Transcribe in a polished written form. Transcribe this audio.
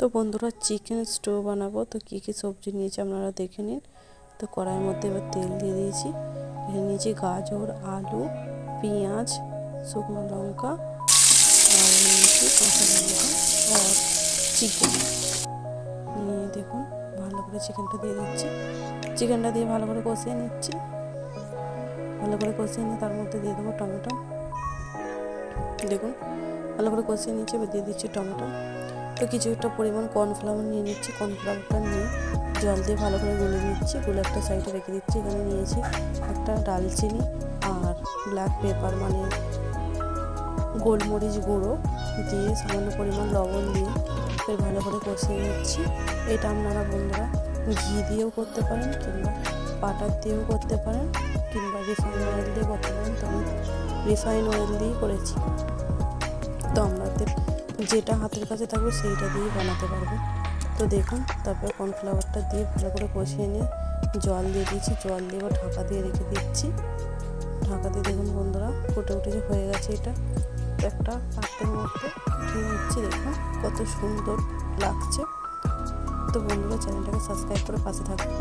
তো বন্ধুরা চিকেন স্টো বানাবো। তো কী কী সবজি নিয়েছি আপনারা দেখে নিন। তো কড়াইয়ের মধ্যে এবার তেল দিয়ে দিয়েছি। এখানে নিয়েছি গাজর, আলু, পেঁয়াজ, শুকনো লঙ্কা, আর নিয়েছি কাঁচা লঙ্কা আর চিকেন নিয়ে দেখুন ভালো করে চিকেনটা দিয়ে দিচ্ছি। চিকেনটা দিয়ে ভালো করে কষিয়ে নিচ্ছি। ভালো করে কষিয়ে নিয়ে তার মধ্যে দিয়ে দেবো টমেটো। দেখুন ভালো করে কষিয়ে নিচ্ছি। এবার দিয়ে দিচ্ছি টমেটো। তো কিছুটা পরিমাণ কর্নফ্লাওয়ার নিয়ে নিচ্ছি। কর্নফ্লাওয়ারটা নিয়ে জল দিয়ে ভালো করে গুলে নিচ্ছি। গুলে একটা সাইডে রেখে দিচ্ছি। এখানে নিয়েছি একটা ডালচিনি আর ব্ল্যাক পেপার মানে গোলমরিচ গুঁড়ো দিয়ে সামান্য পরিমাণ লবণ দিয়ে ফের ভালো করে কষিয়ে নিচ্ছি। এটা আপনারা বন্ধুরা ঘি দিয়েও করতে পারেন কিংবা বাটার দিয়েও করতে পারেন কিংবা রিফাইন অয়েল দিয়ে করতে পারেন। তো আমি রিফাইন অয়েল দিয়েই করেছি। তো আপনাদের যেটা হাতের কাছে থাকবে সেইটা দিয়েই বানাতে পারবে। তো দেখুন তারপর কর্নফ্লাওয়ারটা দিয়ে ভালো করে কষিয়ে নিয়ে জল দিয়ে দিয়েছি। জল দিয়ে এবার ঢাকা দিয়ে রেখে দিচ্ছি। ঢাকা দিয়ে দেখুন বন্ধুরা ফুটে উঠে যে হয়ে গেছে। এটা একটা পাত্রের মধ্যে উঠিয়ে নিচ্ছি। দেখুন কত সুন্দর লাগছে। তো বন্ধুরা চ্যানেলটাকে সাবস্ক্রাইব করে পাশে থাকবে।